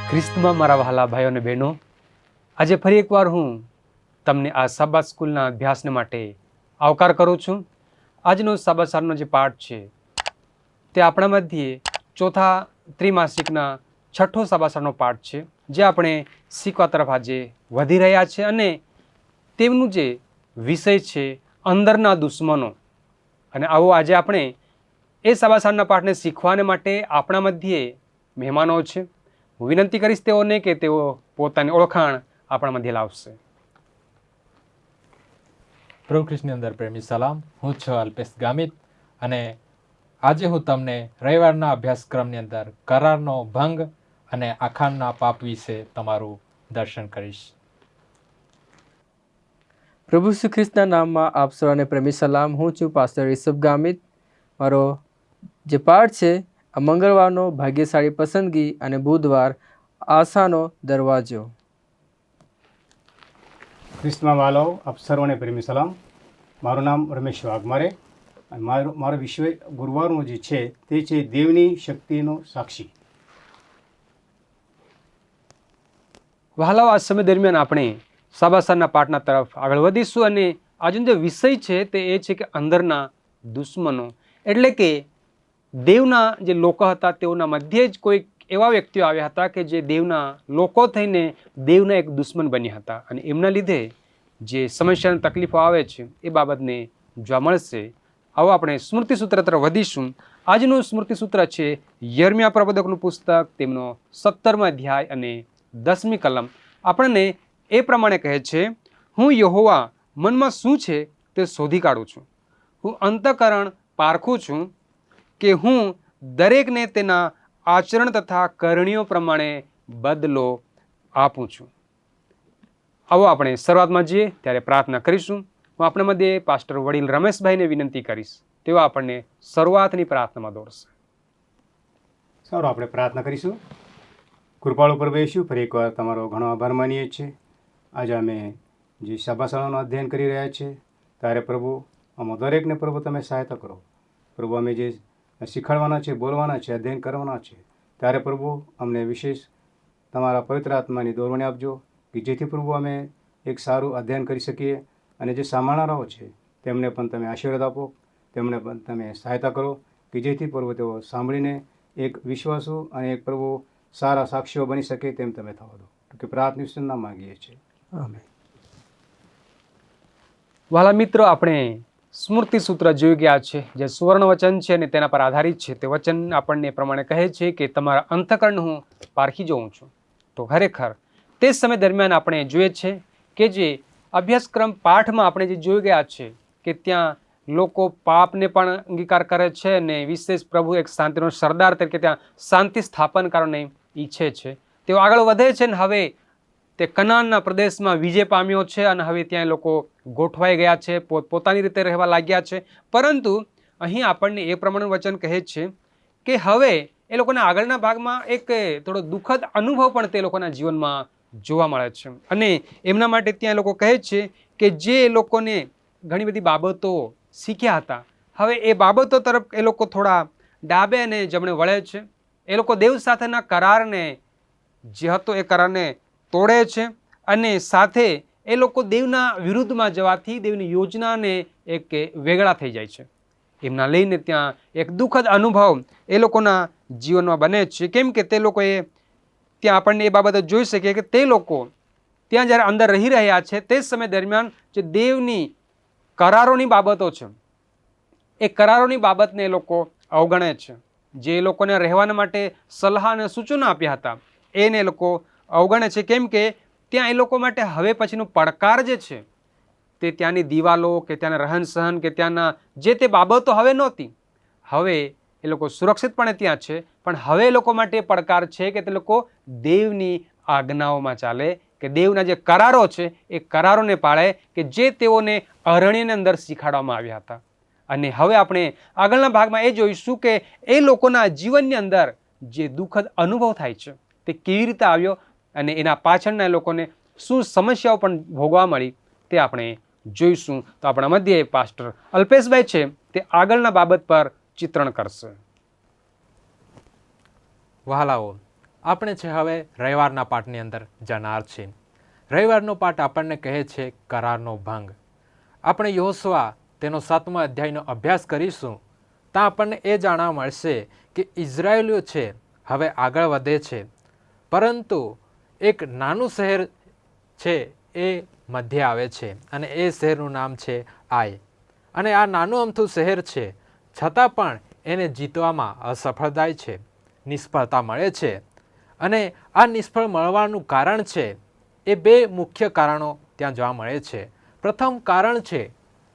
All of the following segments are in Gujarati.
ખ્રિસ્તમાં મારા વહાલા ભાઈઓ અને બહેનો, આજે ફરી એકવાર હું તમને આ સાબાત સ્કૂલના અભ્યાસને માટે આવકાર કરું છું. આજનો સાબાસારનો જે પાઠ છે તે આપણા મધ્યે ચોથા ત્રિમાસિકના છઠ્ઠો સાબાસારનો પાઠ છે, જે આપણે શીખવા તરફ આજે વધી રહ્યા છે. અને તેમનું જે વિષય છે અંદરના દુશ્મનો. અને આવો આજે આપણે એ સાબાસારના પાઠને શીખવાને માટે આપણા મધ્યે મહેમાનો છે. હું વિનંતી કરીશ તેઓને કે તેઓ પોતાની ઓળખાણ આપણા મધ્યે લાવશે. પ્રભુ ખ્રિસ્તની અંદર પ્રેમી સલામ. હું છું અલ્પેશ ગામિત અને આજે હું તમને રવિવારના અભ્યાસક્રમની અંદર કરારનો ભંગ અને આખાનના પાપ વિશે તમારું દર્શન કરીશ. પ્રભુ શ્રી ખ્રિસ્તના નામમાં આપ સૌને પ્રેમી સલામ. હું છું પાસ્ટર ઈસુફ ગામિત. મારો જે પાઠ છે આ મંગળવારનો ભાગ્યશાળી પસંદગી અને બુધવાર આશાનો દરવાજો. ખ્રિસ્તમાં વાલો આપ સર્વને પ્રેમી સલામ. મારું નામ રમેશ વાઘમારે અને મારો વિષય ગુરુવારનો જે છે તે છે દેવની શક્તિનો સાક્ષી. વહાલાઓ, આ સમય દરમિયાન આપણે સાબાસારના પાઠના તરફ આગળ વધીશું. અને આજનો જે વિષય છે તે એ છે કે અંદરના દુશ્મનો. એટલે કે દેવના જે લોકો હતા તેઓના મધ્યે જ કોઈક એવા વ્યક્તિઓ આવ્યા હતા કે જે દેવના લોકો થઈને દેવના એક દુશ્મન બન્યા હતા. અને એમના લીધે જે સમસ્યા તકલીફો આવે છે એ બાબતને જોવા મળશે. આવો આપણે સ્મૃતિસૂત્ર તરફ વધીશું. આજનું સ્મૃતિસૂત્ર છે યર્મિયા પ્રબોધકનું પુસ્તક, તેમનો 17મો અધ્યાય અને 10મી કલમ. આપણને એ પ્રમાણે કહે છે, હું યહોવા મનમાં શું છે તે શોધી કાઢું છું, હું અંતઃકરણ પારખું છું કે હું દરેકને તેના આચરણ તથા કરણીઓ પ્રમાણે બદલો આપું છું. આવો આપણે શરૂઆતમાં જઈએ ત્યારે પ્રાર્થના કરીશું. હું આપણા મધ્યે પાસ્ટર વડીલ રમેશભાઈને વિનંતી કરીશ, તેઓ આપણને શરૂઆતની પ્રાર્થનામાં દોરશે. સારું, આપણે પ્રાર્થના કરીશું. કૃપાળુ પ્રભુ ઈસુ, ફરી એકવાર તમારો ઘણો આભાર માનીએ છીએ. આજે અમે જે સાબાસારનું અધ્યયન કરી રહ્યા છીએ ત્યારે પ્રભુ આમાં દરેકને પ્રભુ તમે સહાયતા કરો. પ્રભુ અમે જે શીખવાડવાના છે, બોલવાના છે, અધ્યયન કરવાના છે ત્યારે પ્રભુ અમને વિશેષ તમારા પવિત્ર આત્માની દોરવણી આપજો કે જેથી પ્રભુ અમે એક સારું અધ્યયન કરી શકીએ. અને જે સાંભળનારાઓ છે તેમને પણ તમે આશીર્વાદ આપો, તેમને પણ તમે સહાયતા કરો કે જેથી પ્રભુ તેઓ સાંભળીને એક વિશ્વાસુ અને એક પ્રભુ સારા સાક્ષીઓ બની શકે તેમ તમે થવા દો. કે પ્રાર્થના નામ માંગીએ છીએ. આમેન. વહાલા મિત્રો, આપણે સ્મૃતિસૂત્ર જોઈ ગયા છે જે સુવર્ણ વચન છે અને તેના પર આધારિત છે. તે વચન આપણને પ્રમાણે કહે છે કે તમારા અંતઃકરણ હું પારખી જોઉં છું. તો ખરેખર તે સમય દરમિયાન આપણે જોઈએ છે કે જે અભ્યાસક્રમ પાઠમાં આપણે જે જોઈ ગયા છે કે ત્યાં લોકો પાપને પણ અંગીકાર કરે છે અને વિશેષ પ્રભુ એક શાંતિનો સરદાર તરીકે ત્યાં શાંતિ સ્થાપન કરવાને ઈચ્છે છે. તેઓ આગળ વધે છે અને હવે તે કનાનના પ્રદેશમાં વિજય પામ્યો છે અને હવે ત્યાં લોકો ગોઠવાઈ ગયા છે, પોતાની રીતે રહેવા લાગ્યા છે. પરંતુ અહીં આપણને એ પ્રમાણેનું વચન કહે છે કે હવે એ લોકોના આગળના ભાગમાં એક થોડો દુઃખદ અનુભવ પણ તે લોકોના જીવનમાં જોવા મળે છે. અને એમના માટે ત્યાં લોકો કહે છે કે જે લોકોને ઘણી બધી બાબતો શીખ્યા હતા, હવે એ બાબતો તરફ એ લોકો થોડા ડાબે અને જમણે વળે છે. એ લોકો દેવ સાથેના કરારને જે હતો એ કરારને તોડે છે અને સાથે એ લોકો દેવના વિરુદ્ધમાં જવાથી દેવની યોજનાને એક વેગળા થઈ જાય છે. એમના લઈને ત્યાં એક દુઃખદ અનુભવ એ લોકોના જીવનમાં બને છે. કેમ કે તે લોકોએ ત્યાં આપણને એ બાબત જોઈ શકીએ કે તે લોકો ત્યાં જ્યારે અંદર રહી રહ્યા છે તે સમય દરમિયાન જે દેવની કરારોની બાબતો છે એ કરારોની બાબતને એ લોકો અવગણે છે. જે લોકોને રહેવાના માટે સલાહ અને સૂચનો આપ્યા હતા એને એ લોકો અવગણે છે. કેમ કે ત્યાં એ લોકો માટે હવે પછીનો પડકાર જે છે તે ત્યાંની દિવાલો કે ત્યાંના રહન સહન કે ત્યાંના જે તે બાબતો હવે નહોતી. હવે એ લોકો સુરક્ષિતપણે ત્યાં છે, પણ હવે એ લોકો માટે પડકાર છે કે તે લોકો દેવની આજ્ઞાઓમાં ચાલે, કે દેવના જે કરારો છે એ કરારોને પાળે કે જે તેઓને અરણ્યની અંદર શીખવાડવામાં આવ્યા હતા. અને હવે આપણે આગળના ભાગમાં એ જોઈશું કે એ લોકોના જીવનની અંદર જે દુઃખદ અનુભવ થાય છે તે કેવી રીતે આવ્યો અને એના પાછળના એ લોકોને શું સમસ્યાઓ પણ ભોગવા મળી તે આપણે જોઈશું. તો આપણા મધ્યે પાસ્ટર અલ્પેશભાઈ છે તે આગળના બાબત પર ચિત્રણ કરશે. વહાલાઓ, આપણે છે હવે રવિવારના પાઠની અંદર જનાર છે. રવિવારનો પાઠ આપણને કહે છે કરારનો ભંગ. આપણે યોશુઆ તેનો 7મા અધ્યાયનો અભ્યાસ કરીશું. ત્યાં આપણને એ જાણવા મળશે કે ઇઝરાયેલીઓ છે હવે આગળ વધે છે, પરંતુ એક નાનું શહેર છે એ મધ્ય આવે છે અને એ શહેરનું નામ છે આય. અને આ નાનું અમથું શહેર છે, છતાં પણ એને જીતવામાં અસફળ થાય છે, નિષ્ફળતા મળે છે. અને આ નિષ્ફળ મળવાનું કારણ છે એ 2 મુખ્ય કારણો ત્યાં જોવા મળે છે. પ્રથમ કારણ છે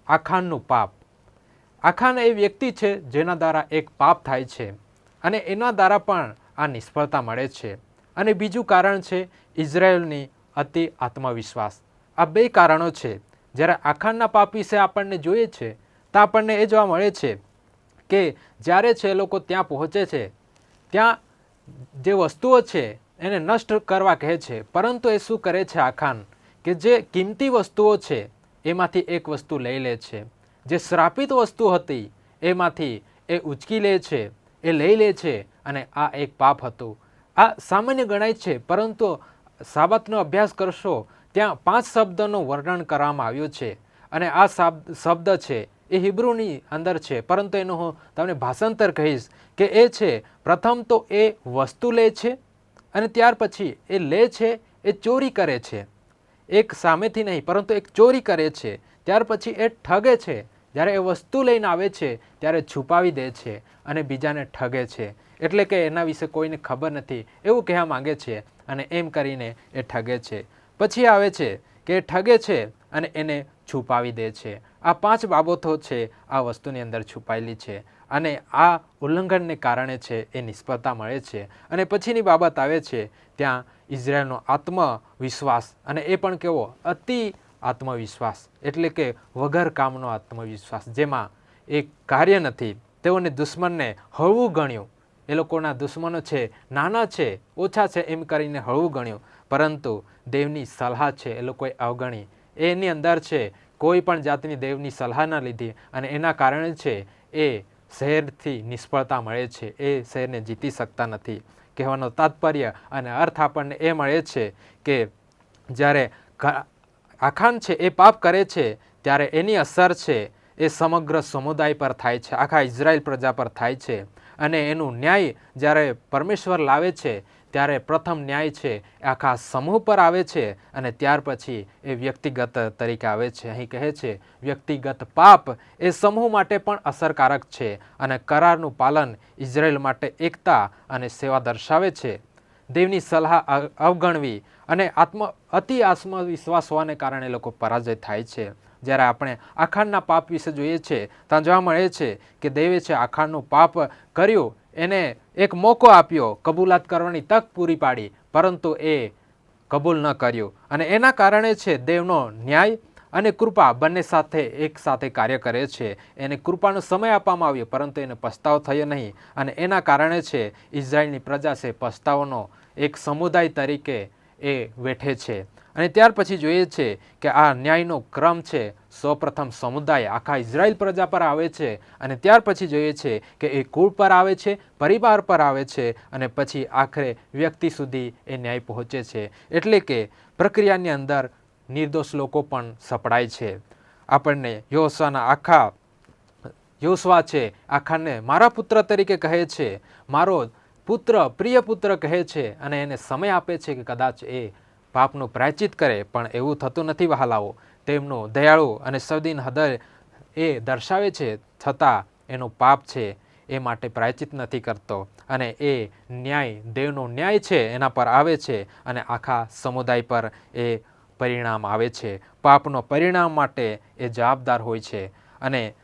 આખાનનું પાપ. આખાન એ વ્યક્તિ છે જેના દ્વારા એક પાપ થાય છે અને એના દ્વારા પણ આ નિષ્ફળતા મળે છે. અને બીજું કારણ છે ઇઝરાયેલની અતિ આત્મવિશ્વાસ. આ 2 કારણો છે. જ્યારે આખાનના પાપ વિશે આપણને જોઈએ છે તો આપણને એ જોવા મળે છે કે જ્યારે છે એ લોકો ત્યાં પહોંચે છે, ત્યાં જે વસ્તુઓ છે એને નષ્ટ કરવા કહે છે, પરંતુ એ શું કરે છે આખાન કે જે કિંમતી વસ્તુઓ છે એમાંથી એક વસ્તુ લઈ લે છે. જે શ્રાપિત વસ્તુ હતી એમાંથી એ ઉચકી લે છે, એ લઈ લે છે, અને આ એક પાપ હતું. આ સામાન્ય ગણાય છે, પરંતુ સાબતનો અભ્યાસ કરશો ત્યાં 5 શબ્દનું વર્ણન કરવામાં આવ્યું છે. અને આ શબ્દ છે એ હિબ્રુની અંદર છે, પરંતુ એનું હું તમને ભાષાંતર કહીશ કે એ છે, પ્રથમ તો એ વસ્તુ લે છે અને ત્યાર પછી એ લે છે, એ ચોરી કરે છે. એક સામેથી નહીં, પરંતુ એક ચોરી કરે છે. ત્યાર પછી એ ઠગે છે. જ્યારે એ વસ્તુ લઈને આવે છે ત્યારે છુપાવી દે છે અને બીજાને ઠગે છે. એટલે કે એના વિશે કોઈને ખબર નથી એવું કહેવા માંગે છે અને એમ કરીને એ ઠગે છે. પછી આવે છે કે એ ઠગે છે અને એને છુપાવી દે છે. આ 5 બાબતો છે આ વસ્તુની અંદર છુપાયેલી છે અને આ ઉલ્લંઘનને કારણે છે એ નિષ્ફળતા મળે છે. અને પછીની બાબત આવે છે ત્યાં ઇઝરાયલનો આત્મવિશ્વાસ, અને એ પણ કેવો અતિ આત્મવિશ્વાસ, એટલે કે વગર કામનો આત્મવિશ્વાસ, જેમાં એક કાર્ય નથી. તેઓને દુશ્મનને હળવું ગણ્યું. એ લોકોના દુશ્મનો છે નાના છે, ઓછા છે એમ કરીને હળવું ગણ્યું, પરંતુ દેવની સલાહ છે એ લોકોએ અવગણી. એની અંદર છે કોઈ પણ જાતની દેવની સલાહ ન લીધી અને એના કારણે છે એ શહેરથી નિષ્ફળતા મળે છે. એ શહેરને જીતી શકતા નથી. કહેવાનો તાત્પર્ય અને અર્થ આપણને એ મળે છે કે જ્યારે આખાન છે એ પાપ કરે છે ત્યારે એની અસર છે એ સમગ્ર સમુદાય પર થાય છે, આખા ઇઝરાયલ પ્રજા પર થાય છે. અને એનું ન્યાય જ્યારે પરમેશ્વર લાવે છે ત્યારે પ્રથમ ન્યાય છે એ આખા સમૂહ પર આવે છે અને ત્યાર પછી એ વ્યક્તિગત તરીકે આવે છે. અહીં કહે છે વ્યક્તિગત પાપ એ સમૂહ માટે પણ અસરકારક છે અને કરારનું પાલન ઇઝરાયલ માટે એકતા અને સેવા દર્શાવે છે. દેવની સલાહ અવગણવી અને અતિ આત્મવિશ્વાસ હોવાને કારણે લોકો પરાજય થાય છે. જ્યારે આપણે આખાનના પાપ વિશે જોઈએ છે ત્યાં જોવા મળે છે કે દેવે છે આખાનનું પાપ કર્યું, એને એક મોકો આપ્યો, કબૂલાત કરવાની તક પૂરી પાડી, પરંતુ એ કબૂલ ન કર્યું અને એના કારણે છે દેવનો ન્યાય અને કૃપા બંને સાથે એક સાથે કાર્ય કરે છે. એને કૃપાનો સમય આપવામાં આવ્યો, પરંતુ એને પસ્તાવો થયો નહીં અને એના કારણે છે ઇઝરાયલની પ્રજા છે પસ્તાવોનો એક સમુદાય તરીકે એ વેઠે છે. અને ત્યાર પછી જોઈએ છે કે આ ન્યાયનો ક્રમ છે સૌપ્રથમ સમુદાય આખા ઇઝરાયલ પ્રજા પર આવે છે અને ત્યાર પછી જોઈએ છે કે એ કુળ પર આવે છે, પરિવાર પર આવે છે અને પછી આખરે વ્યક્તિ સુધી એ ન્યાય પહોંચે છે. એટલે કે પ્રક્રિયાની અંદર નિર્દોષ લોકો પણ સપડાય છે. આપણને યોશુઆ છે આખાને મારા પુત્ર તરીકે કહે છે, મારો પુત્ર, પ્રિય પુત્ર કહે છે અને એને સમય આપે છે કે કદાચ એ પાપનું પ્રાયચિત કરે, પણ એવું થતું નથી વહાલાઓ. તેમનું દયાળુ અને સદીન હૃદય એ દર્શાવે છે, છતાં એનું પાપ છે એ માટે પ્રાયચિત નથી કરતો અને એ ન્યાય, દેવનો ન્યાય છે એના પર આવે છે અને આખા સમુદાય પર એ પરિણામ આવે છે. પાપનો પરિણામ માટે એ જવાબદાર હોય છે અને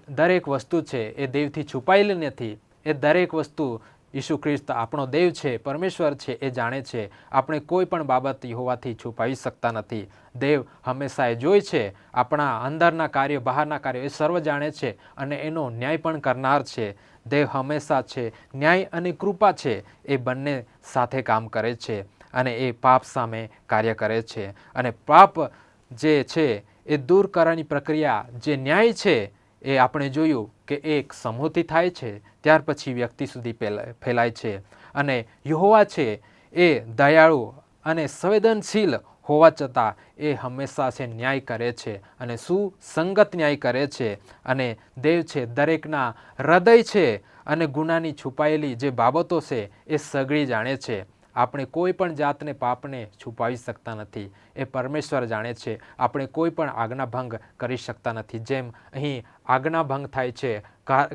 દરેક વસ્તુ છે એ દેવથી છુપાયેલી નથી. એ દરેક વસ્તુ ઈસુ ખ્રિસ્ત આપણો દેવ છે, પરમેશ્વર છે, એ જાણે છે. આપણે કોઈ પણ બાબત હોવાથી છુપાવી શકતા નથી. દેવ હંમેશા એ જોઈ છે, આપણા અંદરના કાર્યો, બહારના કાર્યો એ સર્વ જાણે છે અને એનો ન્યાય પણ કરનાર છે. દેવ હંમેશા છે ન્યાય અને કૃપા છે એ બંને સાથે કામ કરે છે અને એ પાપ સામે કાર્ય કરે છે. અને પાપ જે છે એ દૂર કરવાની પ્રક્રિયા, જે ન્યાય છે એ આપણે જોયું કે એક સમૂહથી થાય છે, ત્યાર પછી વ્યક્તિ સુધી ફેલાય છે. અને યહોવા છે એ દયાળુ અને સંવેદનશીલ હોવા છતાં એ હંમેશા છે ન્યાય કરે છે અને સુસંગત ન્યાય કરે છે. અને દેવ છે દરેકના હૃદય છે અને ગુનાની છુપાયેલી જે બાબતો છે એ સગળી જાણે છે. આપણે કોઈ પણ જાતને પાપને છુપાવી શકતા નથી, એ પરમેશ્વર જાણે છે. આપણે કોઈ પણ આજ્ઞાભંગ કરી શકતા નથી. જેમ અહીં આજ્ઞાભંગ થાય છે,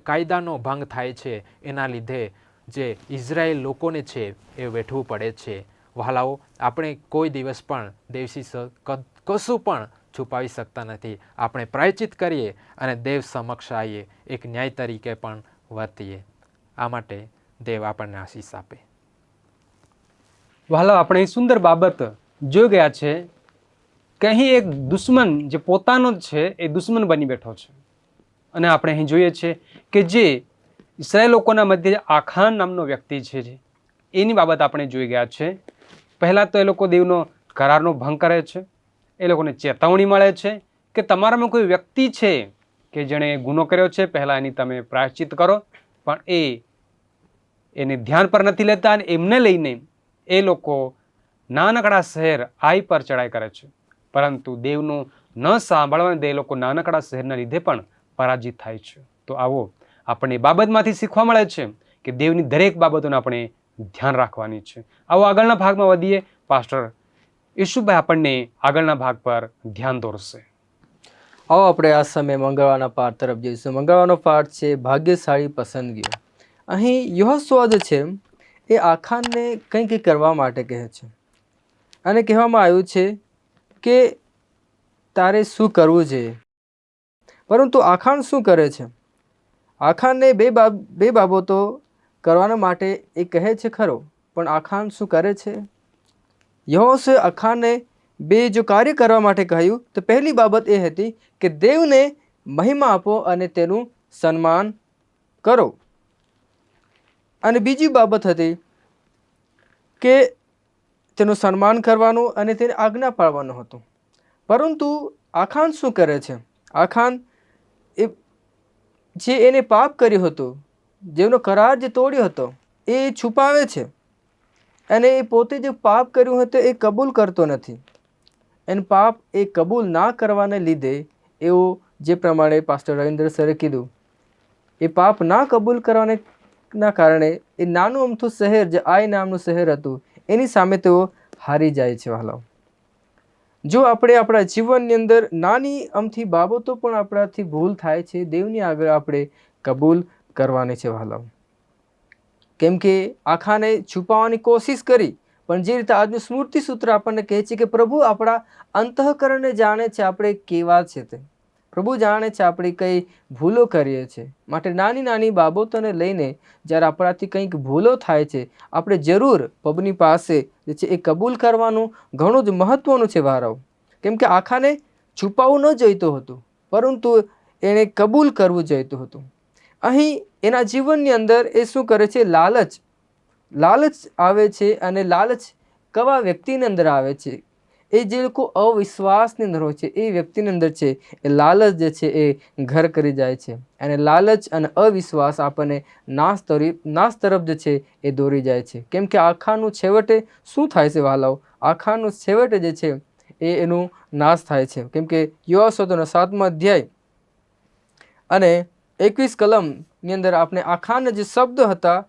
કાયદાનો ભંગ થાય છે, એના લીધે જે ઇઝરાયેલ લોકોને છે એ વેઠવું પડે છે. વહાલાઓ, આપણે કોઈ દિવસ પણ દેવથી કશું પણ છુપાવી શકતા નથી. આપણે પ્રાયચિત કરીએ અને દેવ સમક્ષ આવીએ, એક ન્યાય તરીકે પણ વર્તીએ. આ માટે દેવ આપણને આશીષ આપે. વહાલા, આપણે એ સુંદર બાબત જોઈ ગયા છે કે અહીં એક દુશ્મન જે પોતાનો જ છે એ દુશ્મન બની બેઠો છે. અને આપણે અહીં જોઈએ છીએ કે જે ઇસરાયેલ લોકોના મધ્ય આખાન નામનો વ્યક્તિ છે એની બાબત આપણે જોઈ ગયા છે. પહેલાં તો એ લોકો દેવનો કરારનો ભંગ કરે છે. એ લોકોને ચેતવણી મળે છે કે તમારામાં કોઈ વ્યક્તિ છે કે જેણે ગુનો કર્યો છે, પહેલાં એની તમે પ્રાયશ્ચિત કરો. પણ એને ધ્યાન પર નથી લેતા અને એમને લઈને એ લોકો નાનકડા શહેર આઈ પર ચડાઈ કરે છે. પરંતુ દેવનું ન સાંભળવાને એ લોકો નાનકડા શહેરના લીધે પણ પરાજિત થાય છે. તો આવો આપણને એ બાબતમાંથી શીખવા મળે છે કે દેવની દરેક બાબતોને આપણે ધ્યાન રાખવાની છે. આવો આગળના ભાગમાં વધીએ. પાસ્ટર ઈશુભાઈ આપણને આગળના ભાગ પર ધ્યાન દોરશે. આવો આપણે આ સમયે મંગળવારના પાઠ તરફ જઈશું. મંગળવારનો પાઠ છે ભાગ્યશાળી પસંદગીઓ. અહીં યહોશુઆ જે છે એ આખાનને કંઈક કરવા માટે કહે છે અને કહેવામાં આવ્યું છે કે તારે શું કરવું જોઈએ. પરંતુ આખાન શું કરે છે? આખાનને બે બાબતો કરવાના માટે એ કહે છે ખરો, પણ આખાન શું કરે છે? યહોશુઆએ આખાનને બે જો કાર્ય કરવા માટે કહ્યું તો પહેલી બાબત એ હતી કે દેવને મહિમા આપો અને તેનું સન્માન કરો. અને બીજી બાબત હતી કે તેનું સન્માન કરવાનું અને તેને આજ્ઞા પાળવાનું હતું. પરંતુ આખાન શું કરે છે? આખાન જે એને પાપ કર્યું હતું, જેનો કરાર જે તોડ્યો હતો, એ છુપાવે છે અને એ પોતે જે પાપ કર્યું હતું એ કબૂલ કરતો નથી. એને પાપ એ કબૂલ ના કરવાને લીધે એવું જે પ્રમાણે પાસ્ટર રવિન્દ્ર સરે કીધું, એ પાપ ના કબૂલ કરવાના કારણે એ નાનું અમથું શહેર જે આઈ નામનું શહેર હતું એની સામે તેઓ હારી જાય છે. વહાલાઓ, જો આપણે આપણા જીવનની અંદર નાની અમથી બાબતો પણ આપણાથી ભૂલ થાય છે, દેવની આગળ આપણે કબૂલ કરવાની છે. વહાલાઓ, કેમ કે આખાને છુપાવવાની કોશિશ કરી, પણ જે રીતે આજનું સ્મૃતિ સૂત્ર આપણને કહે છે કે પ્રભુ આપણા અંતઃકરણને જાણે છે, આપણે કેવા છે તે પ્રભુ જાણે છે, આપણે કઈ ભૂલો કરીએ છીએ. માટે નાની નાની બાબતોને લઈને જ્યારે આપણાથી કંઈક ભૂલો થાય છે, આપણે જરૂર પ્રભુની પાસે જે છે એ કબૂલ કરવાનું ઘણું જ મહત્વનું છે. વારાઓ, કેમ કે આખાને છુપાવવું ન જોઈતું હતું, પરંતુ એણે કબૂલ કરવું જોઈતું હતું. અહીં એના જીવનની અંદર એ શું કરે છે? લાલચ આવે છે. અને લાલચ કવા વ્યક્તિની અંદર આવે છે? એ જે લોકો અવિશ્વાસની અંદર હોય છે એ વ્યક્તિની અંદર છે એ લાલચ જે છે એ ઘર કરી જાય છે. અને લાલચ અને અવિશ્વાસ આપણને નાશ તરફ જે છે એ દોરી જાય છે. કેમ કે આખાનું છેવટે શું થાય છે? વાલાઓ, આખાનું છેવટે જે છે એ એનું નાશ થાય છે. કેમ કે યહોશુઆનો 7મો અધ્યાય અને 21 કલમની અંદર આપણે આખાન જે શબ્દ હતા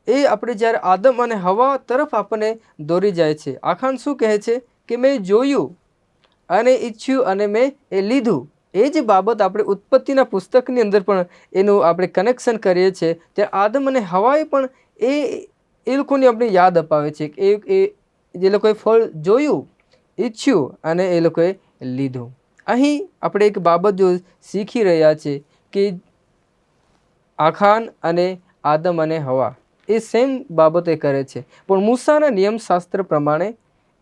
એ આપણે જ્યારે આદમ અને હવા તરફ આપણને દોરી જાય છે. આખાન શું કહે છે કે મેં જોયું અને ઈચ્છ્યું અને મેં એ લીધું. એ જ બાબત આપણે ઉત્પત્તિના પુસ્તકની અંદર પણ એનું આપણે કનેક્શન કરીએ છીએ. ત્યારે આદમ અને હવાએ પણ એ લોકોની આપણે યાદ અપાવે છે કે એ જે લોકોએ ફળ જોયું, ઈચ્છ્યું અને એ લોકોએ લીધું. અહીં આપણે એક બાબત જો શીખી રહ્યા છે કે આખાન અને આદમ અને હવા એ સેમ બાબતે કરે છે, પણ મૂસાના નિયમશાસ્ત્ર પ્રમાણે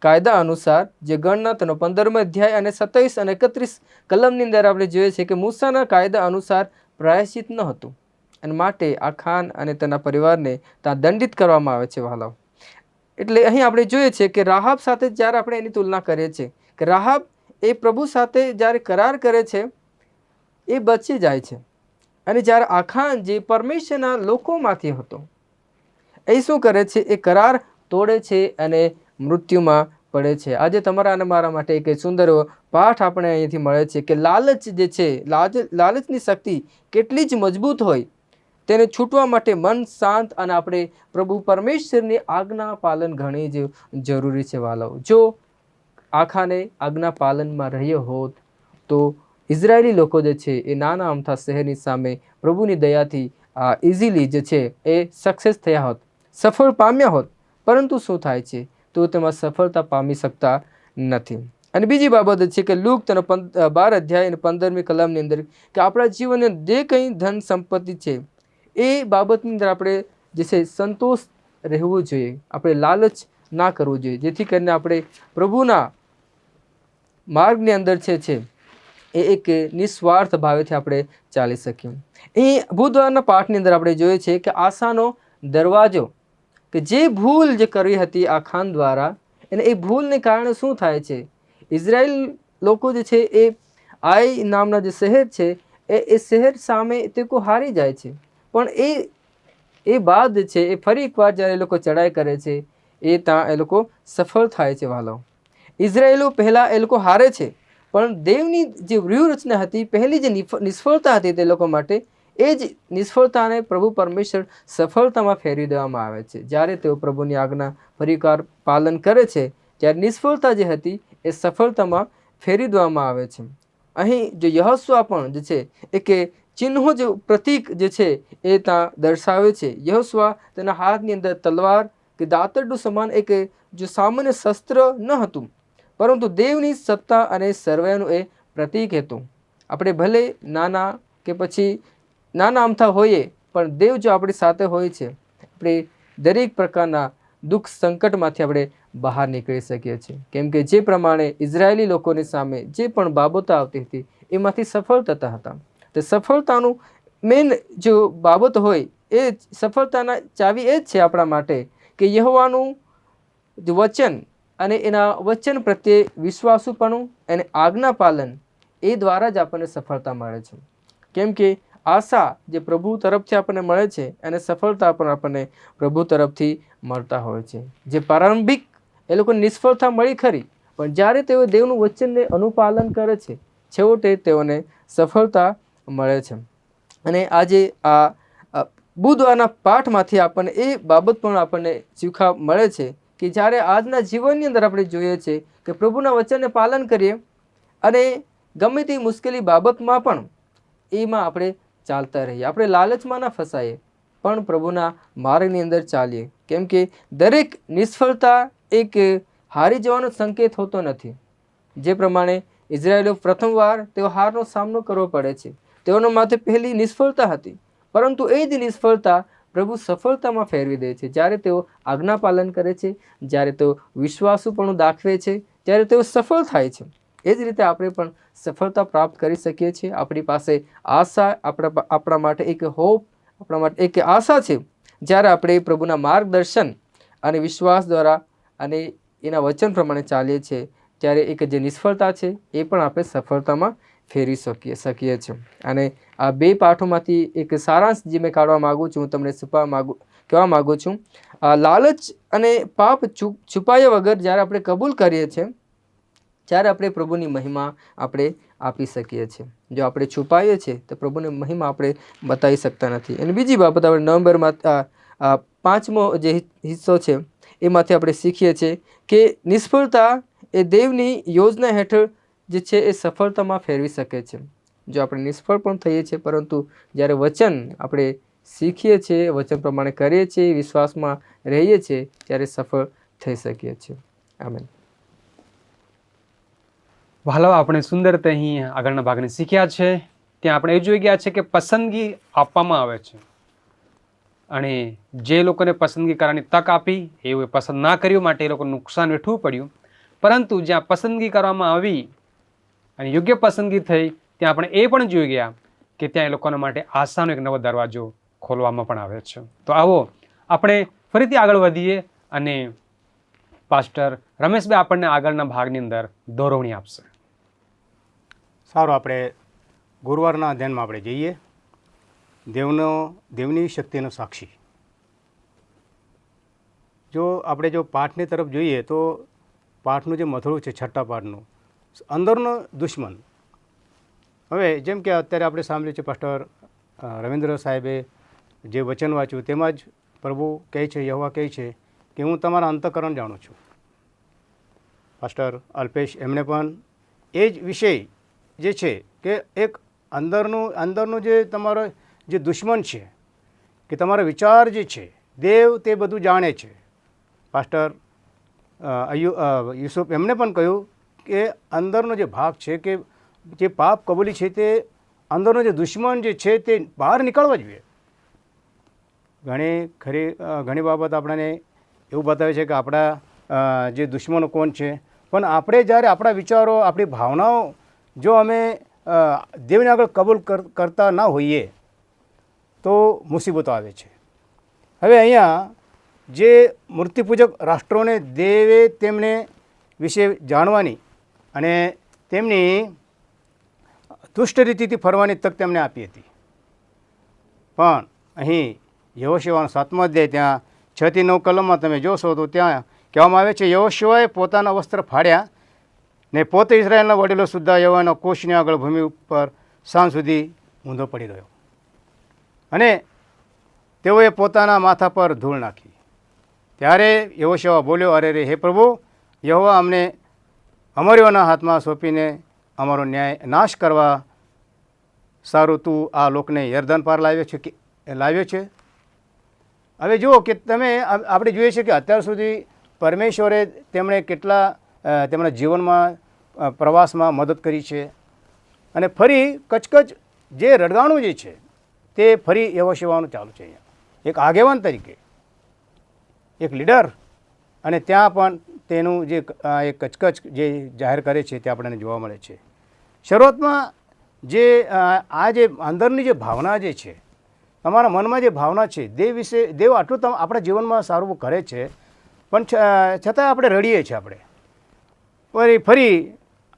કાયદા અનુસાર જે ગણના તેનો 15મો અધ્યાય અને 27 અને 31 કલમની અંદર આપણે જોઈએ છીએ કે મૂસાના કાયદા અનુસાર પ્રાયશ્ચિત ન હતું અને માટે આખાન અને તેના પરિવારને ત્યાં દંડિત કરવામાં આવે છે. વહાલાઓ, એટલે અહીં આપણે જોઈએ છીએ કે રાહાબ સાથે જ્યારે આપણે એની તુલના કરીએ છીએ કે રાહાબ એ પ્રભુ સાથે જ્યારે કરાર કરે છે એ બચી જાય છે, અને જ્યારે આખાન જે પરમેશ્વરના લોકોમાંથી હતો એ શું કરે છે? એ કરાર તોડે છે અને મૃત્યુમાં પડે છે. આજે તમારા અને મારા માટે એક સુંદર એવો પાઠ આપણે અહીંથી મળે છે કે લાલચ જે છે, લાલચની શક્તિ કેટલી જ મજબૂત હોય, તેને છૂટવા માટે મન શાંત અને આપણે પ્રભુ પરમેશ્વરની આજ્ઞા પાલન ઘણી જ જરૂરી છે વાલાઓ. જો આખાને આજ્ઞા પાલનમાં રહ્યો હોત તો ઇઝરાયેલી લોકો જે છે એ નાના અમથા શહેરની સામે પ્રભુની દયાથી ઇઝીલી જે છે એ સક્સેસ થયા હોત, સફળ પામ્યા હોત. પરંતુ શું થાય છે? તો તેમાં સફળતા પામી શકતા નથી. અને બીજી બાબત છે કે લૂક તેનો 12 અધ્યાય અને 15મી કલમની અંદર કે આપણા જીવનને જે કંઈ ધન સંપત્તિ છે એ બાબતની અંદર આપણે જે છે સંતોષ રહેવું જોઈએ. આપણે લાલચ ના કરવું જોઈએ, જેથી કરીને આપણે પ્રભુના માર્ગની અંદર છે એ એક નિસ્વાર્થ ભાવેથી આપણે ચાલી શકીએ. એ બુધવારના પાઠની અંદર આપણે જોઈએ છે કે આશાનો દરવાજો, કે જે ભૂલ જે કરવી હતી આખાન દ્વારા, અને એ ભૂલને કારણે શું થાય છે? ઇઝરાયલ લોકો જે છે એ આઈ નામના જે શહેર છે એ શહેર સામે તે લોકો હારી જાય છે. પણ એ બાદ છે એ ફરી એકવાર જ્યારે એ લોકો ચડાઈ કરે છે એ ત્યાં એ લોકો સફળ થાય છે વાલો. ઇઝરાયેલો પહેલાં એ લોકો હારે છે, પણ દેવની જે વ્યૂહરચના હતી, પહેલી જે નિષ્ફળતા હતી તે લોકો માટે, એ જ નિષ્ફળતાને પ્રભુ પરમેશ્વર સફળતામાં ફેરવી દેવામાં આવે છે. જ્યારે તેઓ પ્રભુની આજ્ઞા ફરીવાર પાલન કરે છે, ત્યારે નિષ્ફળતા જે હતી એ સફળતામાં ફેરવી દેવામાં આવે છે. અહીં જો યહોશુઆ પણ જે છે એ કે ચિહ્નો જે પ્રતીક જે છે એ ત્યાં દર્શાવે છે. યહોશુઆ તેના હાથની અંદર તલવાર કે દાતરડું સમાન એક જો સામાન્ય શસ્ત્ર ન હતું, પરંતુ દેવની સત્તા અને સર્વનું એ પ્રતીક હતું. આપણે ભલે નાના કે પછી નાના અમથા હોઈએ, પણ દેવ જો આપણી સાથે હોય છે, આપણે દરેક પ્રકારના દુઃખ સંકટમાંથી આપણે બહાર નીકળી શકીએ છીએ. કેમ કે જે પ્રમાણે ઇઝરાયેલી લોકોની સામે જે પણ બાબતો આવતી હતી એમાંથી સફળ થતા હતા. તો સફળતાનું મેઇન જો બાબત હોય એ સફળતાના ચાવી એ જ છે આપણા માટે કે યહોવાનું વચન અને એના વચન પ્રત્યે વિશ્વાસુપણું અને આજ્ઞા પાલન, એ દ્વારા જ આપણને સફળતા મળે છે. કેમ કે આશા જે પ્રભુ તરફથી આપણને મળે છે અને સફળતા પણ આપણને પ્રભુ તરફથી મળતા હોય છે. જે પ્રારંભિક એ લોકોને નિષ્ફળતા મળી ખરી, પણ જ્યારે તેઓ દેવનું વચનને અનુપાલન કરે છે, છેવટે તેઓને સફળતા મળે છે. અને આજે આ બુધવારના પાઠમાંથી આપણને એ બાબત પણ આપણને શીખવા મળે છે કે જ્યારે આજના જીવનની અંદર આપણે જોઈએ છે કે પ્રભુના વચનને પાલન કરીએ અને ગમે તે મુશ્કેલી બાબતમાં પણ એમાં આપણે ચાલતા રહીએ, આપણે લાલચમાં ના ફસાઈએ, પણ પ્રભુના માર્ગની અંદર ચાલીએ. કેમ કે દરેક નિષ્ફળતા એક હારી જવાનો સંકેત હોતો નથી. જે પ્રમાણે ઇઝરાયેલો પ્રથમવાર તેઓ હારનો સામનો કરવો પડે છે, તેઓના માથે પહેલી નિષ્ફળતા હતી, પરંતુ એ જ નિષ્ફળતા પ્રભુ સફળતામાં ફેરવી દે છે. જ્યારે તેઓ આજ્ઞા પાલન કરે છે, જ્યારે તેઓ વિશ્વાસુપણું દાખવે છે, ત્યારે તેઓ સફળ થાય છે. એ જ રીતે આપણે પણ સફળતા પ્રાપ્ત કરી શકીએ છીએ. આપણી પાસે આશા, આપણા માટે એક હોપ, આપણા માટે એક આશા છે. જ્યારે આપણે પ્રભુના માર્ગદર્શન અને વિશ્વાસ દ્વારા અને એના વચન પ્રમાણે ચાલીએ છીએ, ત્યારે એક જે નિષ્ફળતા છે એ પણ આપણે સફળતામાં ફેરવી શકીએ છીએ. અને આ બે પાઠોમાંથી એક સારાંશ જે મેં કાઢવા માગું છું, હું તમને કહેવા માગું છું, લાલચ અને પાપ છુપાયા વગર જ્યારે આપણે કબૂલ કરીએ છીએ, ત્યારે આપણે પ્રભુની મહિમા આપણે આપી શકીએ છીએ. જો આપણે છુપાઈએ છીએ તો પ્રભુની મહિમા આપણે બતાવી શકતા નથી. અને બીજી બાબત આપણે નવેમ્બરમાં 5મો જે હિસ્સો છે એમાંથી આપણે શીખીએ છીએ કે નિષ્ફળતા એ દેવની યોજના હેઠળ જે છે એ સફળતામાં ફેરવી શકે છે. જો આપણે નિષ્ફળ પણ થઈએ છીએ, પરંતુ જ્યારે વચન આપણે શીખીએ છીએ, વચન પ્રમાણે કરીએ છીએ, વિશ્વાસમાં રહીએ છીએ, ત્યારે સફળ થઈ શકીએ છીએ. આમેન. વહાલાઓ, આપણે સુંદર રીતે અહીં આગળના ભાગને શીખ્યા છે. ત્યાં આપણે એ જોઈ ગયા છે કે પસંદગી આપવામાં આવે છે, અને જે લોકોને પસંદગી કરવાની તક આપી એવું પસંદ ના કર્યું, માટે એ લોકોને નુકસાન વેઠવું પડ્યું. પરંતુ જ્યાં પસંદગી કરવામાં આવી અને યોગ્ય પસંદગી થઈ, ત્યાં આપણે એ પણ જોઈ ગયા કે ત્યાં એ લોકોના માટે આશાનો એક નવો દરવાજો ખોલવામાં પણ આવે છે. તો આવો આપણે ફરીથી આગળ વધીએ અને પાસ્ટર રમેશભાઈ આપણને આગળના ભાગની અંદર દોરવણી આપશે. સારું, આપણે ગુરુવારના અધ્યયનમાં આપણે જઈએ. દેવની શક્તિનો સાક્ષી. જો આપણે જો પાઠની તરફ જોઈએ તો પાઠનું જે મથળું છે છઠ્ઠા પાઠનું, અંદરનો દુશ્મન. હવે જેમ કે અત્યારે આપણે સાંભળ્યું છે પાસ્ટર રવિન્દ્ર સાહેબે જે વચન વાંચ્યું તેમાં જ પ્રભુ કહે છે, યહોવા કહે છે કે હું તમારા અંતઃકરણ જાણું છું. પાસ્ટર અલ્પેશ એમણે પણ એ જ વિષય જે છે કે એક અંદરનું જે તમારો જે દુશ્મન છે, કે તમારો વિચાર જે છે, દેવ તે બધું જાણે છે. પાસ્ટર યુસુફ એમને પણ કહ્યું કે અંદરનો જે ભાગ છે, કે જે પાપ કબૂલી છે, તે અંદરનો જે દુશ્મન જે છે તે બહાર નીકળવા જોઈએ. ઘણી બાબત આપણને એવું બતાવે છે કે આપણા જે દુશ્મનો કોણ છે, પણ આપણે જ્યારે આપણા વિચારો, આપણી ભાવનાઓ જો અમે દેવને આગળ કબૂલ કરતા ના હોઈએ તો મુસીબતો આવે છે. હવે અહીંયા જે મૂર્તિપૂજક રાષ્ટ્રોને દેવે તેમને વિશે જાણવાની અને તેમની દુષ્ટ રીતિથી ફરવાની તક તેમને આપી હતી. પણ અહીં યહોશુઆનો 7મો અધ્યાય ત્યાં 6 થી 9 કલમમાં તમે જોશો તો ત્યાં કહેવામાં આવે છે, યહોશુઆએ પોતાના વસ્ત્ર ફાડ્યા ને પોતે ઇઝરાયેલના વડીલો સુદ્ધા યહોવાના કોષની આગળ ભૂમિ ઉપર સાંજ સુધી ઊંધો પડી રહ્યો અને તેઓએ પોતાના માથા પર ધૂળ નાખી. ત્યારે યહોશુઆ બોલ્યો, અરે રે, હે પ્રભુ યહોવા, અમને અમરીઓના હાથમાં સોંપીને અમારો ન્યાય નાશ કરવા સારું તું આ લોકને યરદન પાર લાવ્યો છે. હવે જુઓ કે આપણે જોઈએ છીએ કે અત્યાર સુધી પરમેશ્વરે તેમણે કેટલા તેમના જીવનમાં પ્રવાસમાં મદદ કરી છે, અને ફરી કચકચ જે રડગાણું જે છે તે ફરી યહોશુઆનું ચાલુ છે. અહીંયા એક આગેવાન તરીકે, એક લીડર, અને ત્યાં પણ તેનું જે એક કચકચ જે જાહેર કરે છે તે આપણને જોવા મળે છે. શરૂઆતમાં જે આ જે અંદરની જે ભાવના જે છે, તમારા મનમાં જે ભાવના છે દેવ વિશે, દેવ આટલું આપણા જીવનમાં સારું કરે છે, પણ છતાં આપણે રડીએ છીએ. આપણે ફરી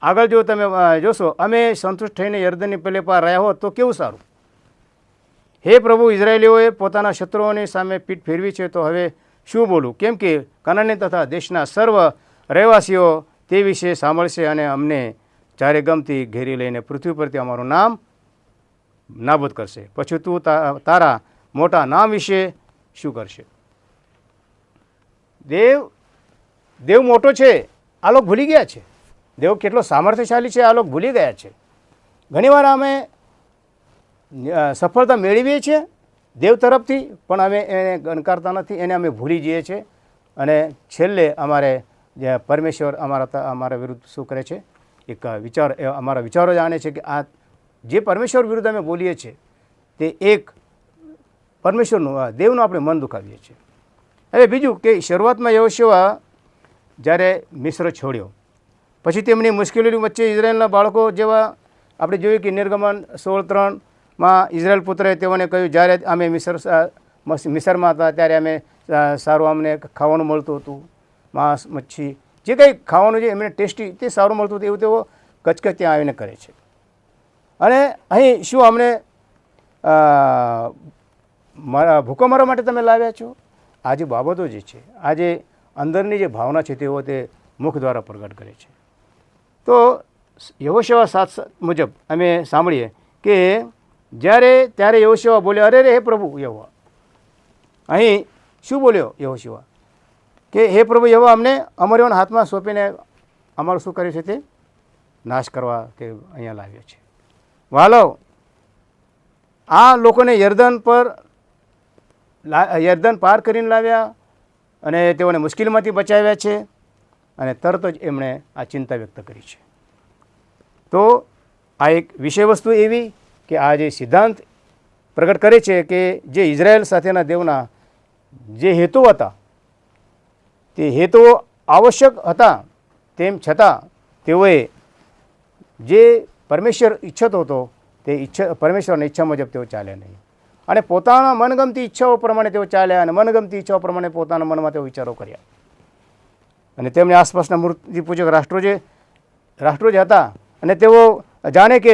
આગળ જો તમે જોશો, અમે સંતુષ્ટ થઈને યરદનની પેલે પાર રહ્યા હોત તો કેવું સારું. હે પ્રભુ, ઇઝરાયેલીઓએ પોતાના શત્રુઓની સામે પીઠ ફેરવી છે, તો હવે શું બોલું? કેમ કે કનાની તથા દેશના સર્વ રહેવાસીઓ તે વિશે સાંભળશે અને અમને ચારે ગમથી ઘેરી લઈને પૃથ્વી પરથી અમારું નામ નાબૂદ કરશે. પછી તું તારા મોટા નામ વિશે શું કરશે? દેવ મોટો છે, આ લોકો ભૂલી ગયા છે. દેવ કેટલો સામર્થ્યશાળી છે, આ લોકો ભૂલી ગયા છે. ઘણીવાર અમે સફળતા મેળવીએ છીએ દેવ તરફથી, પણ અમે એને ગણકારતા નથી, એને અમે ભૂલી જઈએ છીએ, અને છેલ્લે અમારે જે પરમેશ્વર અમારા વિરુદ્ધ શું કરે છે? એક અમારા વિચારો જાણે છે કે આ જે પરમેશ્વર વિરુદ્ધ અમે બોલીએ છીએ તે એક પરમેશ્વરનું, દેવનું આપણે મન દુખાવીએ છીએ. હવે બીજું કે શરૂઆતમાં યહોશુઆ જ્યારે મિસ્ર છોડ્યો, પછી તેમની મુશ્કેલીઓ વચ્ચે ઇઝરાયેલના બાળકો જેવા આપણે જોયું કે નિર્ગમન 16:3માં ઇઝરાયેલ પુત્રએ તેઓને કહ્યું, જ્યારે અમે મિસરમાં હતા ત્યારે અમે સારું અમને ખાવાનું મળતું હતું, માંસ, મચ્છી, જે કંઈ ખાવાનું જે એમને ટેસ્ટી તે સારું મળતું હતું, એવું તેઓ કચકચ ત્યાં આવીને કરે છે. અને અહીં શું અમને ભૂકો મારવા માટે તમે લાવ્યા છો? આ જે બાબતો જે છે, આ જે અંદરની જે ભાવના છે તેઓ તે મુખ દ્વારા પ્રગટ કરે છે. તો યહોશુઆ 7 મુજબ અમે સાંભળીએ કે ત્યારે યહોશુઆ બોલ્યો, અરે રે, હે પ્રભુ યહોવા. અહીં શું બોલ્યો યહોશુઆ? કે હે પ્રભુ યહોવા, અમને અમરીઓના હાથમાં સોંપીને અમારું શું કર્યું છે તે નાશ કરવા તે અહીંયા લાવ્યો છે. વાલો, આ લોકોને યરદન પાર કરીને લાવ્યા અને તેઓને મુશ્કેલીમાંથી બચાવ્યા છે, અને તરત જ એમણે આ ચિંતા વ્યક્ત કરી છે. તો આ એક વિષય વસ્તુ એવી કે આ જે સિદ્ધાંત પ્રગટ કરે છે કે જે ઇઝરાયેલ સાથેના દેવના જે હેતુ હતા તે હેતુઓ આવશ્યક હતા, તેમ છતાં તેઓએ જે પરમેશ્વર ઈચ્છતો હતો તે પરમેશ્વરની ઈચ્છા મુજબ તેઓ ચાલ્યા નહીં, અને પોતાના મનગમતી ઈચ્છાઓ પ્રમાણે તેઓ ચાલ્યા, અને મનગમતી ઈચ્છાઓ પ્રમાણે પોતાના મનમાં તેઓ વિચારો કર્યા. અને તેમની આસપાસના મૂર્તિપૂજક રાષ્ટ્રો જે હતા, અને તેઓ જાણે કે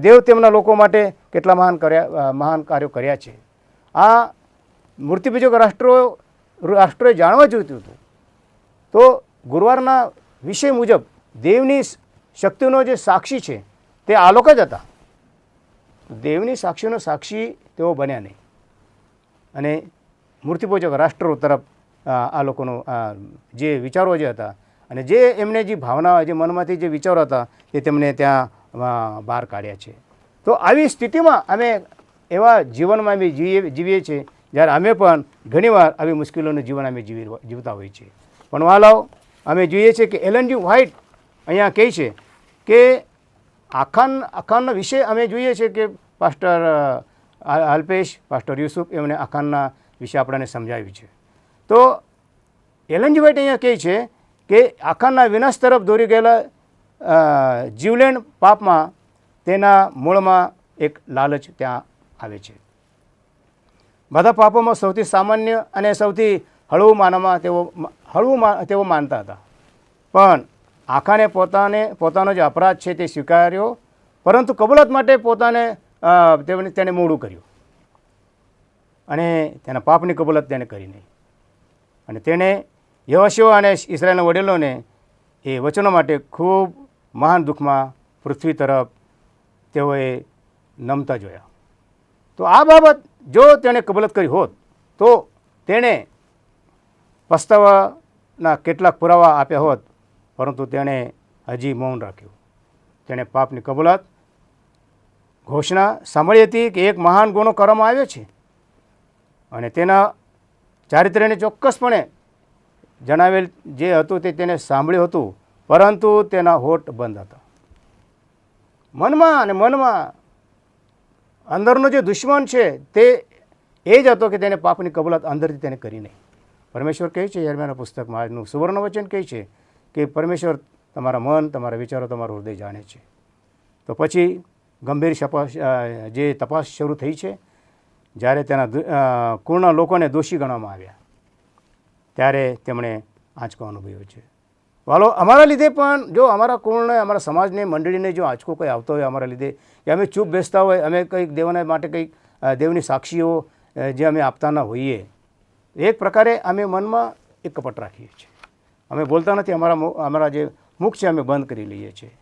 દેવ તેમના લોકો માટે કેટલા મહાન કાર્યો કર્યા છે. આ મૂર્તિપૂજક રાષ્ટ્રો રાષ્ટ્રોએ જાણવા જોઈતું હતું. તો ગુરુવારના વિષય મુજબ દેવની શક્તિનો જે સાક્ષી છે તે આ લોકો જ હતા. દેવની સાક્ષીનો સાક્ષી તેઓ બન્યા નહીં અને મૂર્તિપૂજક રાષ્ટ્રો તરફ આ લોકોનો જે વિચારો જે હતા અને જે એમને જે ભાવના જે મનમાંથી જે વિચારો હતા તે તેમને ત્યાં બહાર કાઢ્યા છે. તો આવી સ્થિતિમાં અમે એવા જીવનમાં અમે જીવીએ છીએ જ્યારે અમે પણ ઘણીવાર આવી મુશ્કેલીઓનું જીવન અમે જીવતા હોઈએ છીએ. પણ વાલાઓ, અમે જોઈએ છીએ કે એલન જી વ્હાઇટ અહીંયા કહે છે કે આખાનનો વિષય અમે જોઈએ છીએ કે પાસ્ટર અલ્પેશ, પાસ્ટર યુસુફ એમને આખાનના વિશે આપણને સમજાવ્યું છે. તો એલન જી વ્હાઇટ અહીંયા કહે છે કે આખાનના વિનાશ તરફ દોરી ગયેલા જીવલેણ પાપમાં તેના મૂળમાં એક લાલચ ત્યાં આવે છે. બધા પાપોમાં સૌથી સામાન્ય અને સૌથી હળવું માનવામાં તેઓ માનતા હતા. પણ આખાને પોતાનો જે અપરાધ છે તે સ્વીકાર્યો, પરંતુ કબૂલાત માટે તેને મોડું કર્યું અને તેના પાપની કબૂલાત તેને કરી નહીં. અને તેણે યહોશુઆ અને ઇસ્રાયેલના વડીલોને એ વચનો માટે ખૂબ મહાન દુઃખમાં પૃથ્વી તરફ તેઓએ નમતા જોયા. તો આ બાબત જો તેણે કબૂલાત કરી હોત તો તેણે પસ્તાવાના કેટલાક પુરાવા આપ્યા હોત, પરંતુ તેણે હજી મૌન રાખ્યું. તેણે પાપની કબૂલાત ઘોષણા સાંભળી હતી કે એક મહાન ગુનો કરવામાં આવ્યો છે અને તેના ચારિત્ર્યને ચોક્કસપણે જણાવેલ જે હતું તે તેને સાંભળ્યું હતું, પરંતુ તેના હોઠ બંધ હતા. મનમાં અંદરનો જે દુશ્મન છે તે એ જ હતો કે તેને પાપની કબૂલાત અંદરથી તેને કરી નહીં. પરમેશ્વર કહે છે યર્મિયાના પુસ્તકમાં આજનું સુવર્ણ વચન કહે છે કે પરમેશ્વર તમારા મન, તમારા વિચારો, તમારું હૃદય જાણે છે. તો પછી ગંભીર જે તપાસ શરૂ થઈ છે, જ્યારે તેના કુળના લોકોને દોષી ગણવામાં આવ્યા ત્યારે તેમણે આંચકો અનુભવ્યો છે. વાલો, અમારા લીધે પણ જો અમારા કુળને, અમારા સમાજને, મંડળીને જો આંચકો કોઈ આવતો હોય અમારા લીધે, કે અમે ચૂપ બેસતા હોય, અમે કંઈક દેવના માટે કંઈક દેવની સાક્ષીઓ જે અમે આપતા ન હોઈએ, એક પ્રકારે અમે મનમાં એક કપટ રાખીએ છીએ. અમે બોલતા નથી, અમારા જે મુખ છે અમે બંધ કરી લઈએ છીએ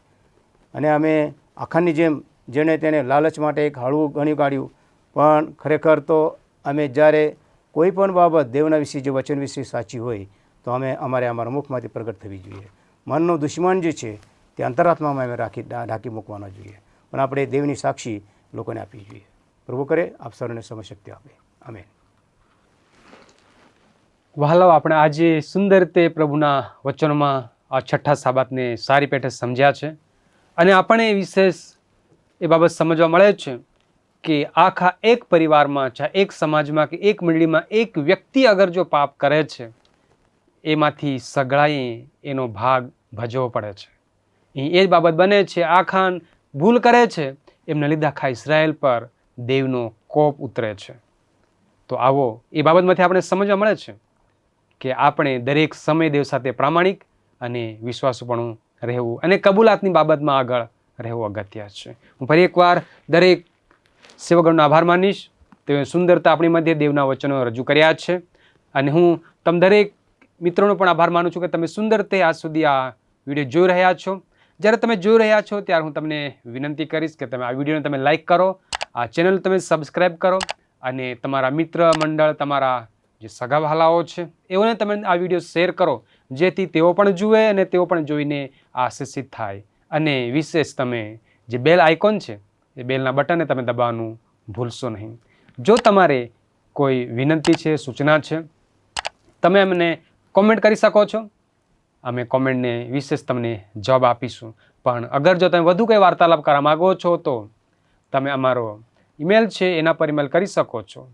અને અમે આખાની જેમ જેણે તેને લાલચ માટે એક હળવું ગણી કાઢ્યું. પણ ખરેખર તો અમે જ્યારે કોઈ પણ બાબત દેવના વિશે, જે વચન વિશે સાચી હોય તો અમારા મુખમાંથી પ્રગટ થવી જોઈએ. મનનો દુશ્મન જે છે તે અંતરાત્મામાં અમે ઢાંકી મૂકવાનો જોઈએ, પણ આપણે દેવની સાક્ષી લોકોને આપવી જોઈએ. પ્રભુ કરે આપ સૌને સમશક્તિ આપે. આમેન. વહાલાઓ, આપણે આજે સુંદર રીતે પ્રભુના વચનોમાં આ છઠ્ઠા સાબાતને સારી પેઠે સમજ્યા છે અને આપણે વિશેષ એ બાબત સમજવા મળે છે કે આખા એક પરિવારમાં, ચાહે એક સમાજમાં કે એક મંડળીમાં એક વ્યક્તિ અગર જો પાપ કરે છે, એમાંથી સગળાએ એનો ભાગ ભજવવો પડે છે. એ જ બાબત બને છે. આખાન ભૂલ કરે છે, એમને લીધે આખા ઇઝરાયલ પર દેવનો કોપ ઉતરે છે. તો આવો એ બાબતમાંથી આપણે સમજવા મળે છે કે આપણે દરેક સમય દેવ સાથે પ્રામાણિક અને વિશ્વાસુપણું રહેવું અને કબૂલાતની બાબતમાં આગળ રહેવું અગત્ય છે. હું ફરી એકવાર દરેક સેવકગણનો આભાર માનીશ. તેઓએ સુંદરતા આપણી મધ્યે દેવના વચનો રજૂ કર્યા છે અને હું તમે દરેક મિત્રોનો પણ આભાર માનું છું કે તમે સુંદર રીતે આજ સુધી આ વિડીયો જોઈ રહ્યા છો. જ્યારે તમે જોઈ રહ્યા છો ત્યારે હું તમને વિનંતી કરીશ કે તમે આ વિડીયોને તમે લાઇક કરો, આ ચેનલ તમે સબસ્ક્રાઈબ કરો અને તમારા મિત્ર મંડળ, તમારા જે સગા વહાલાઓ છે એઓને તમે આ વિડીયો શેર કરો, જેથી તેઓ પણ જુએ અને તેઓ પણ જોઈને આશીષિત થાય. અને વિશેષ તમે જે બેલ આઇકોન છે એ બેલના બટનને તમે દબાવવાનું ભૂલશો નહીં. જો તમારે કોઈ વિનંતી છે, સૂચના છે, તમે અમને કોમેન્ટ કરી શકો છો. અમે કોમેન્ટને વિશેષ તમને જવાબ આપીશું. પણ અગર જો તમે વધુ કંઈ વાર્તાલાપ કરવા માગો છો તો તમે અમારો ઈમેલ છે એના પર ઈમેલ કરી શકો છો,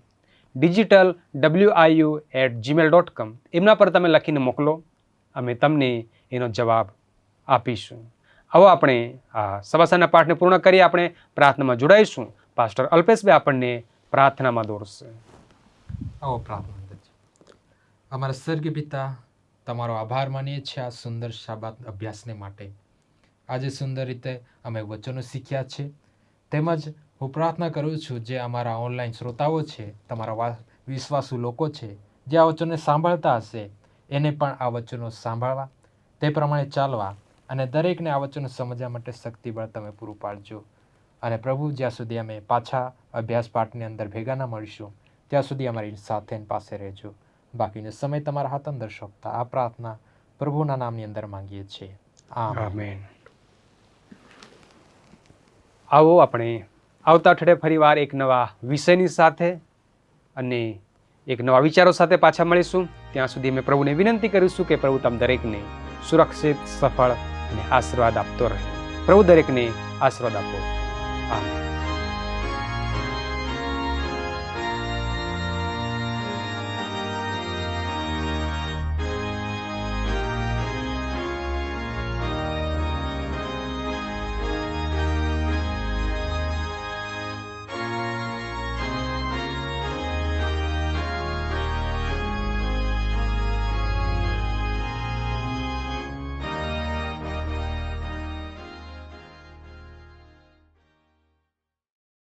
digitalwiu@gmail.com. એમના પર તમે લખીને મોકલો, અમે તમને એનો જવાબ આપીશું. આવો આપણે આ સવાસાના પાઠને પૂર્ણ કરી આપણે પ્રાર્થનામાં જોડાઈશું. પાસ્ટર અલ્પેશભાઈ આપણને પ્રાર્થનામાં દોરશે. આવો પ્રાર્થના કરીએ. અમારા સ્વર્ગીય પિતા, તમારો આભાર માનીએ છીએ આ સુંદર શાબાત અભ્યાસને માટે. આજે સુંદર રીતે અમે વચનો શીખ્યા છે, તેમજ હું પ્રાર્થના કરું છું જે અમારા ઓનલાઈન શ્રોતાઓ છે, તમારા વિશ્વાસુ લોકો છે, જે આ વચનને સાંભળતા હશે એને પણ આ વચનો સાંભળવા, તે પ્રમાણે ચાલવા અને દરેકને આ વચનો સમજવા માટે શક્તિબળ તમે પૂરું પાડજો. અને પ્રભુ, જ્યાં સુધી અમે પાછા અભ્યાસ પાઠની અંદર ભેગા ના મળીશું ત્યાં સુધી અમારી સાથે ને પાસે રહેજો. બાકીનો સમય તમારા હાથ અંદર સોંપતા આ પ્રાર્થના પ્રભુના નામની અંદર માંગીએ છીએ. આમેન. આવો આપણે આવતા અઠવાડિયે ફરીવાર એક નવા વિષયની સાથે અને એક નવા વિચારો સાથે પાછા મળીશું. ત્યાં સુધી અમે પ્રભુને વિનંતી કરીશું કે પ્રભુ તમ દરેકને સુરક્ષિત, સફળ અને આશીર્વાદ આપતો રહે. પ્રભુ દરેકને આશીર્વાદ આપો. આમેન.